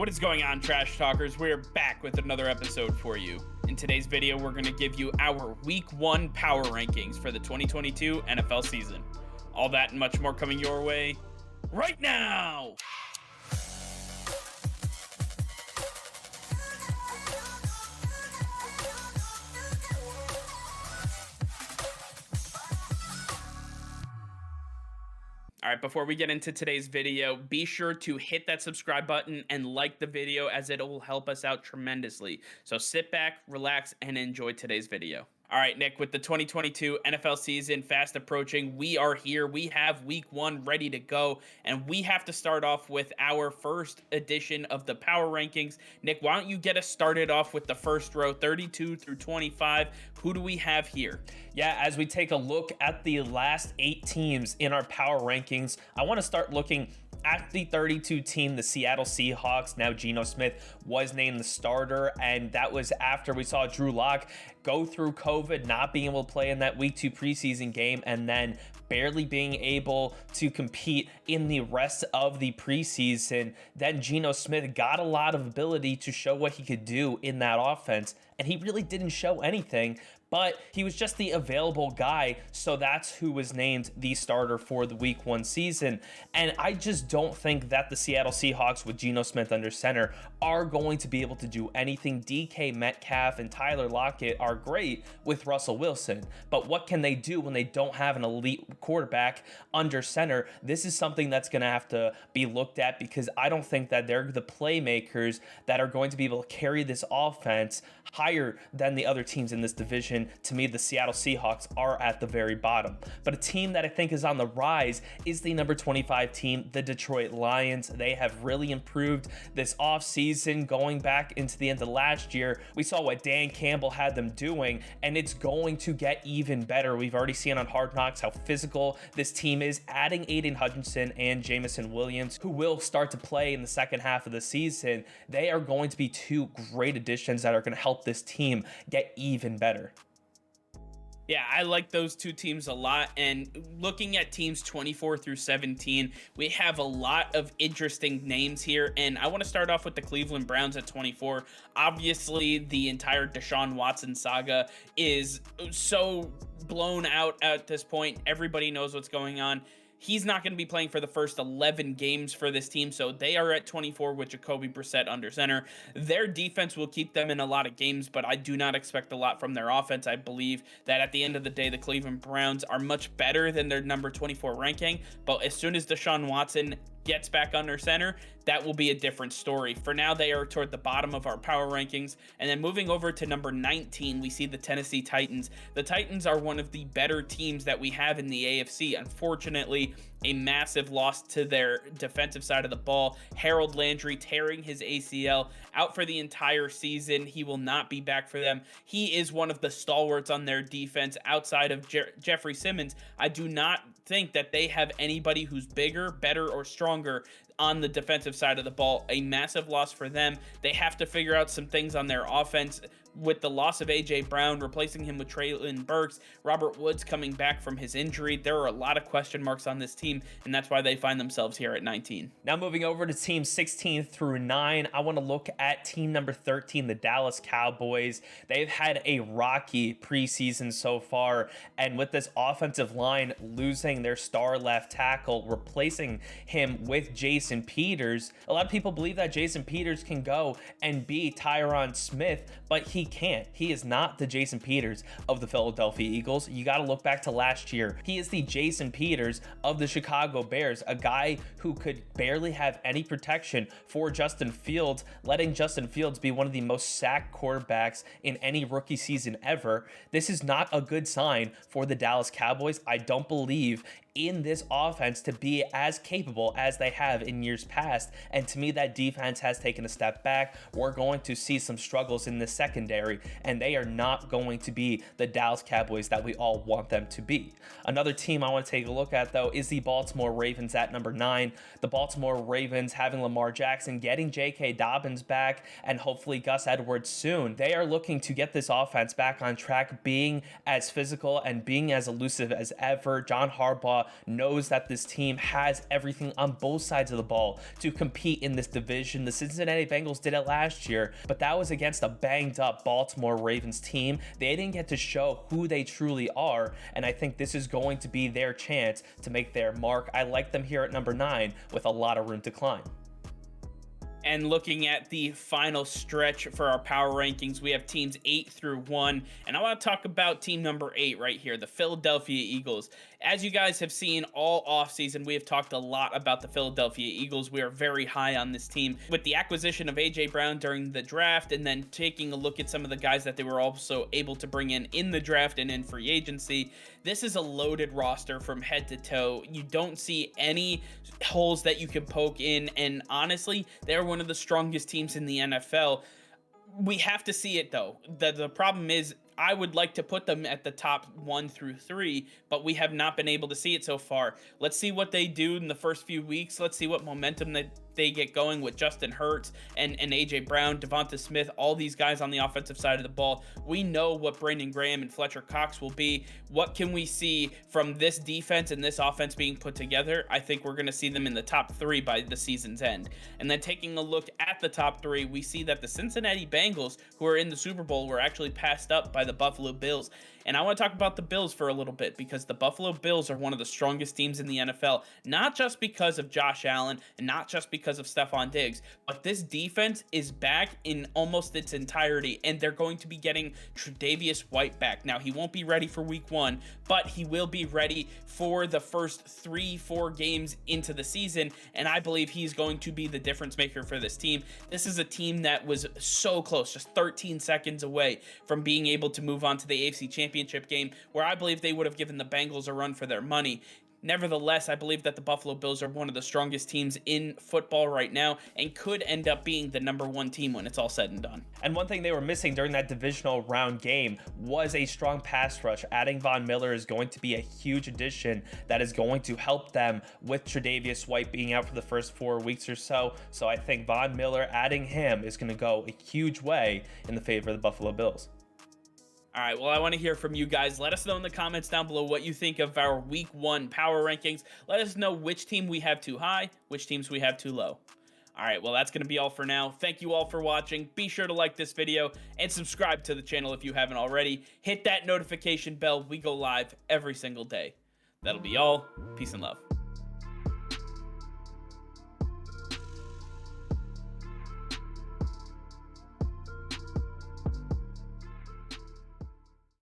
What is going on, Trash Talkers? We're back with another episode for you. In today's video, we're going to give you our Week 1 power rankings for the 2022 NFL season. All that and much more coming your way right now! All right, before we get into today's video, be sure to hit that subscribe button and like the video as it will help us out tremendously. So sit back, relax, and enjoy today's video. All right, Nick, with the 2022 NFL season fast approaching, we are here. We have Week 1 ready to go, and we have to start off with our first edition of the Power Rankings. Nick, why don't you get us started off with the first row, 32 through 25. Who do we have here? Yeah, as we take a look at the last 8 teams in our Power Rankings, I want to start looking at the 32 team, the Seattle Seahawks. Now Geno Smith was named the starter, and that was after we saw Drew Lock go through COVID, not being able to play in that Week 2 preseason game, and then barely being able to compete in the rest of the preseason. Then Geno Smith got a lot of ability to show what he could do in that offense, and he really didn't show anything, but he was just the available guy, so that's who was named the starter for the Week 1 season. And I just don't think that the Seattle Seahawks with Geno Smith under center are going to be able to do anything. DK Metcalf and Tyler Lockett are great with Russell Wilson, but what can they do when they don't have an elite quarterback under center? This is something that's going to have to be looked at, because I don't think that they're the playmakers that are going to be able to carry this offense higher than the other teams in this division. To me, the Seattle Seahawks are at the very bottom. But a team that I think is on the rise is the number 25 team, the Detroit Lions. They have really improved this offseason. Going back into the end of last year, we saw what Dan Campbell had them doing, and it's going to get even better. We've already seen on Hard Knocks how physical this team is, adding Aiden Hutchinson and Jamison Williams, who will start to play in the second half of the season. They are going to be two great additions that are going to help this team get even better. Yeah, I like those two teams a lot. And looking at teams 24 through 17, we have a lot of interesting names here. And I want to start off with the Cleveland Browns at 24. Obviously, the entire Deshaun Watson saga is so blown out at this point. Everybody knows what's going on. He's not going to be playing for the first 11 games for this team, so they are at 24 with Jacoby Brissett under center. Their defense will keep them in a lot of games, but I do not expect a lot from their offense. I believe that at the end of the day, the Cleveland Browns are much better than their number 24 ranking, but as soon as Deshaun Watson gets back under center, that will be a different story. For now, they are toward the bottom of our power rankings. And then moving over to number 19, we see the Tennessee Titans. The Titans are one of the better teams that we have in the AFC. Unfortunately, a massive loss to their defensive side of the ball. Harold Landry tearing his ACL, out for the entire season. He will not be back for them. He is one of the stalwarts on their defense outside of Jeffrey Simmons. I do not think that they have anybody who's bigger, better, or stronger on the defensive side of the ball. A massive loss for them. They have to figure out some things on their offense. With the loss of A.J. Brown, replacing him with Treylon Burks, Robert Woods coming back from his injury, there are a lot of question marks on this team, and that's why they find themselves here at 19. Now moving over to teams 16 through 9, I want to look at team number 13, the Dallas Cowboys. They've had a rocky preseason so far, and with this offensive line losing their star left tackle, replacing him with Jason Peters, a lot of people believe that Jason Peters can go and be Tyron Smith, but he can't. He is not the Jason Peters of the Philadelphia Eagles. You got to look back to last year. He is the Jason Peters of the Chicago Bears, a guy who could barely have any protection for Justin Fields, letting Justin Fields be one of the most sacked quarterbacks in any rookie season ever. This is not a good sign for the Dallas Cowboys. I don't believe in this offense to be as capable as they have in years past, and to me that defense has taken a step back. We're going to see some struggles in the secondary, and they are not going to be the Dallas Cowboys that we all want them to be. Another team I want to take a look at though is the Baltimore Ravens at number 9. The Baltimore Ravens having Lamar Jackson, getting J.K. Dobbins back, and hopefully Gus Edwards soon. They are looking to get this offense back on track, being as physical and being as elusive as ever. John Harbaugh Harbaugh knows that this team has everything on both sides of the ball to compete in this division. The Cincinnati Bengals did it last year, but that was against a banged up Baltimore Ravens team. They didn't get to show who they truly are, and I think this is going to be their chance to make their mark. I like them here at number 9 with a lot of room to climb. And looking at the final stretch for our power rankings, we have teams 8 through 1. And I want to talk about team number 8 right here, the Philadelphia Eagles. As you guys have seen all offseason, we have talked a lot about the Philadelphia Eagles. We are very high on this team. With the acquisition of A.J. Brown during the draft, and then taking a look at some of the guys that they were also able to bring in the draft and in free agency, this is a loaded roster from head to toe. You don't see any holes that you can poke in, and honestly, they're one of the strongest teams in the NFL. We have to see it though. The problem is, I would like to put them at the top 1 through 3, but we have not been able to see it so far. Let's see what they do in the first few weeks. Let's see what momentum that they get going with Justin Hurts and A.J. Brown, Devonta Smith, all these guys on the offensive side of the ball. We know what Brandon Graham and Fletcher Cox will be. What can we see from this defense and this offense being put together? I think we're going to see them in the top 3 by the season's end. And then taking a look at the top 3, we see that the Cincinnati Bengals, who are in the Super Bowl, were actually passed up by the Buffalo Bills. And I want to talk about the Bills for a little bit, because the Buffalo Bills are one of the strongest teams in the NFL, not just because of Josh Allen and not just because of Stephon Diggs, but this defense is back in almost its entirety, and they're going to be getting Tre'Davious White back. Now, he won't be ready for week 1, but he will be ready for the first 3-4 games into the season, and I believe he's going to be the difference maker for this team. This is a team that was so close, just 13 seconds away from being able to move on to the AFC Championship game, where I believe they would have given the Bengals a run for their money. Nevertheless, I believe that the Buffalo Bills are one of the strongest teams in football right now and could end up being the number 1 team when it's all said and done. And one thing they were missing during that divisional round game was a strong pass rush. Adding Von Miller is going to be a huge addition that is going to help them with Tre'Davious White being out for the first 4 weeks or so. So I think Von Miller, adding him, is going to go a huge way in the favor of the Buffalo Bills. All right, well, I want to hear from you guys. Let us know in the comments down below what you think of our week 1 power rankings. Let us know which team we have too high, which teams we have too low. All right, well, that's going to be all for now. Thank you all for watching. Be sure to like this video and subscribe to the channel if you haven't already. Hit that notification bell. We go live every single day. That'll be all. Peace and love.